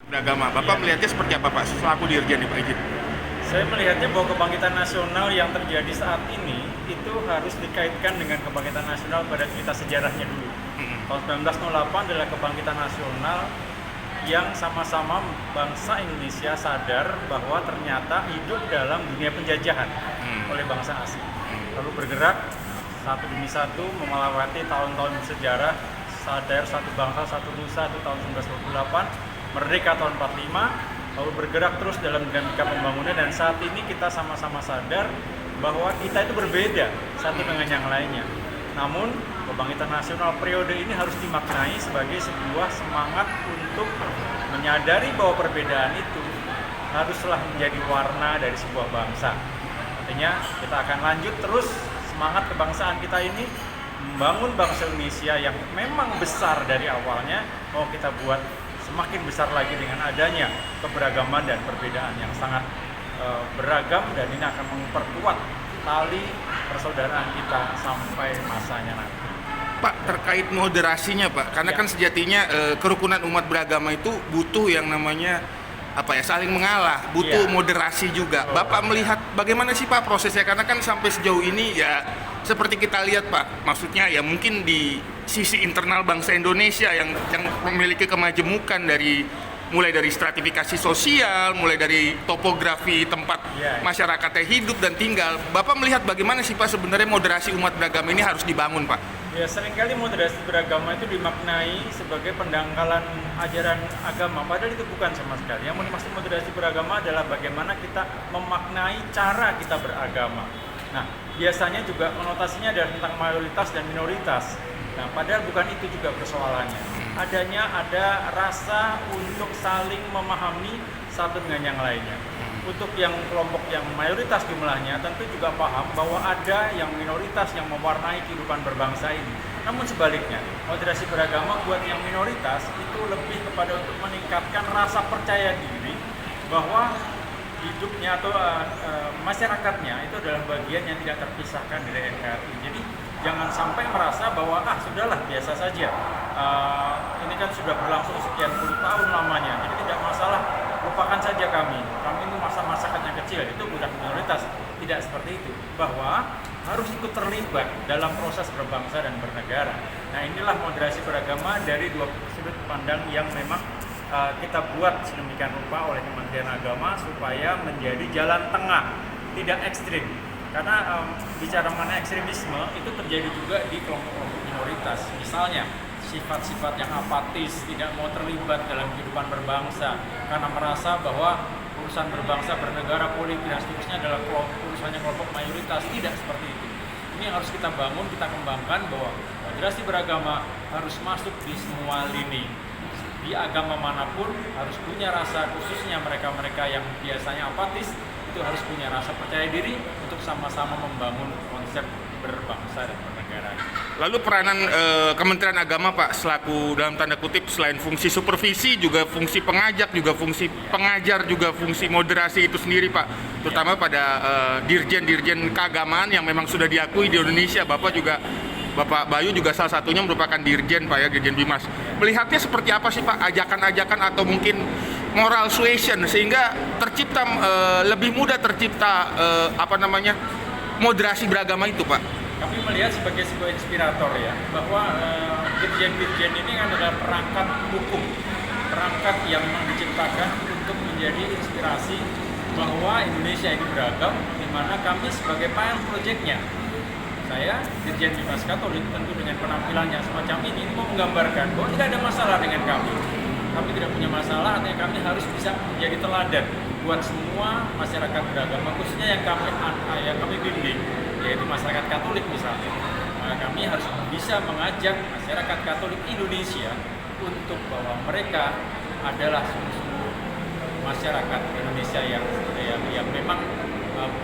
beragama. Bapak melihatnya seperti apa Pak, selaku Dirjen nih Pak izin? Saya melihatnya bahwa kebangkitan nasional yang terjadi saat ini itu harus dikaitkan dengan kebangkitan nasional pada cerita sejarahnya dulu. Tahun 1908 adalah kebangkitan nasional yang sama-sama bangsa Indonesia sadar bahwa ternyata hidup dalam dunia penjajahan oleh bangsa asing. Lalu bergerak satu demi satu melewati tahun-tahun sejarah, sadar satu bangsa satu nusa itu tahun 1948, merdeka tahun 45, lalu bergerak terus dalam dinamika pembangunan, dan saat ini kita sama-sama sadar bahwa kita itu berbeda satu dengan yang lainnya. Namun kebangkitan nasional periode ini harus dimaknai sebagai sebuah semangat untuk menyadari bahwa perbedaan itu haruslah menjadi warna dari sebuah bangsa. Artinya kita akan lanjut terus semangat kebangsaan kita ini, membangun bangsa Indonesia yang memang besar dari awalnya, mau kita buat semakin besar lagi dengan adanya keberagaman dan perbedaan yang sangat beragam, dan ini akan memperkuat tali persaudaraan kita sampai masanya nanti. Pak, terkait moderasinya Pak, karena kan sejatinya kerukunan umat beragama itu butuh yang namanya saling mengalah, butuh moderasi juga. Bapak melihat bagaimana sih Pak prosesnya, karena kan sampai sejauh ini ya seperti kita lihat Pak, maksudnya ya mungkin di sisi internal bangsa Indonesia yang memiliki kemajemukan mulai dari stratifikasi sosial, mulai dari topografi tempat masyarakatnya hidup dan tinggal. Bapak melihat bagaimana sih Pak sebenarnya moderasi umat beragama ini harus dibangun Pak? Ya, seringkali moderasi beragama itu dimaknai sebagai pendangkalan ajaran agama, padahal itu bukan sama sekali. Yang dimaksud moderasi beragama adalah bagaimana kita memaknai cara kita beragama. Nah, biasanya juga konotasinya adalah tentang mayoritas dan minoritas. Nah, padahal bukan itu juga persoalannya. Ada rasa untuk saling memahami satu dengan yang lainnya. Untuk yang kelompok yang mayoritas jumlahnya tentu juga paham bahwa ada yang minoritas yang mewarnai kehidupan berbangsa ini. Namun sebaliknya, moderasi beragama buat yang minoritas itu lebih kepada untuk meningkatkan rasa percaya diri bahwa hidupnya atau masyarakatnya itu adalah bagian yang tidak terpisahkan dari NKRI. Jadi jangan sampai merasa bahwa sudahlah biasa saja, ini kan sudah berlangsung sekian puluh tahun lamanya, jadi tidak masalah, lupakan saja kami ini masyarakatnya kecil, itu bukan minoritas. Tidak seperti itu, bahwa harus ikut terlibat dalam proses berbangsa dan bernegara. Nah, inilah moderasi beragama dari dua sudut pandang yang memang kita buat sedemikian rupa oleh Kementerian Agama supaya menjadi jalan tengah, tidak ekstrim. Karena bicara mengenai ekstremisme itu terjadi juga di kelompok-kelompok minoritas. Misalnya sifat-sifat yang apatis, tidak mau terlibat dalam kehidupan berbangsa karena merasa bahwa urusan berbangsa, bernegara, politik dan seterusnya adalah urusannya kelompok mayoritas. Tidak seperti itu. Ini yang harus kita bangun, kita kembangkan bahwa moderasi beragama harus masuk di semua lini. Di agama manapun harus punya rasa, khususnya mereka-mereka yang biasanya apatis itu harus punya rasa percaya diri untuk sama-sama membangun konsep berbangsa dan bernegara. Lalu peranan Kementerian Agama Pak selaku dalam tanda kutip selain fungsi supervisi juga fungsi pengajak, juga fungsi pengajar, juga fungsi moderasi itu sendiri Pak, terutama pada dirjen-dirjen keagamaan yang memang sudah diakui di Indonesia. Bapak Bayu juga salah satunya merupakan dirjen Pak ya, Dirjen Bimas. Melihatnya seperti apa sih Pak ajakan-ajakan atau mungkin moral suasion sehingga tercipta lebih mudah tercipta moderasi beragama itu Pak? Kami melihat sebagai sebuah inspirator ya, bahwa dirjen-dirjen ini adalah perangkat hukum, perangkat yang memang diciptakan untuk menjadi inspirasi bahwa Indonesia ini beragam, di mana kami sebagai pilot project-nya. Saya, Dirjen Bimas Katolik, tentu dengan penampilannya semacam ini mau menggambarkan bahwa tidak ada masalah dengan kami. Kami tidak punya masalah, artinya kami harus bisa menjadi teladan buat semua masyarakat beragama, khususnya yang kami bimbing, yaitu masyarakat Katolik misalnya. Maka kami harus bisa mengajak masyarakat Katolik Indonesia untuk bahwa mereka adalah sungguh-sungguh masyarakat Indonesia yang memang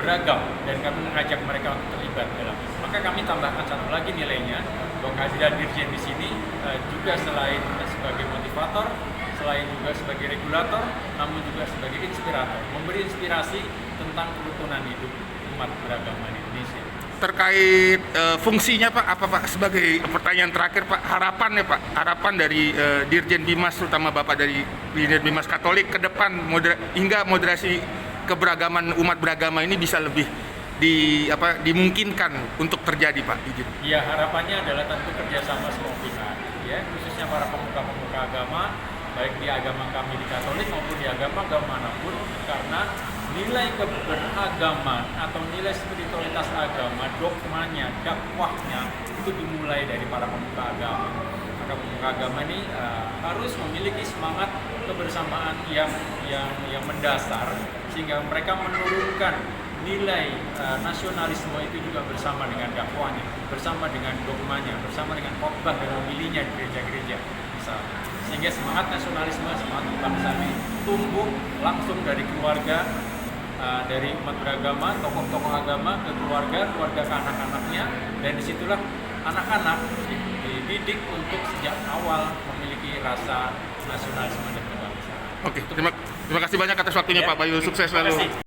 beragam, dan kami mengajak mereka untuk terlibat dalam itu. Maka kami tambahkan satu lagi nilainya, bahwa kehadiran dirjen di sini juga selain sebagai motivator, selain juga sebagai regulator, namun juga sebagai inspirator, memberi inspirasi tentang kerukunan hidup umat beragama di Indonesia. terkait fungsinya Pak, apa Pak, sebagai pertanyaan terakhir Pak, harapannya Pak, harapan dari Dirjen Bimas, terutama Bapak dari Dirjen Bimas Katolik ke depan hingga moderasi keberagaman umat beragama ini bisa lebih dimungkinkan untuk terjadi Pak, izin. Ya, harapannya adalah tentu kerjasama semua pihak, ya, khususnya para pemuka-pemuka agama, baik di agama kami di Katolik maupun di agama-agama manapun, karena nilai keberagaman atau nilai spiritualitas agama, dogmanya, dakwahnya itu dimulai dari para pemuka agama. Maka pemuka agama ini harus memiliki semangat kebersamaan yang mendasar, sehingga mereka menurunkan nilai nasionalisme itu juga bersama dengan dakwahnya, bersama dengan dogmanya, bersama dengan khotbah dan homilinya di gereja-gereja misalnya. Sehingga semangat nasionalisme, semangat kebangsaan ini tumbuh langsung dari keluarga, dari umat beragama, tokoh-tokoh agama ke keluarga ke anak-anaknya, dan disitulah anak-anak dididik untuk sejak awal memiliki rasa nasionalisme dan kebangsaan. Oke, terima kasih banyak atas waktunya Ya. Pak Bayu, sukses Terima selalu. kasih.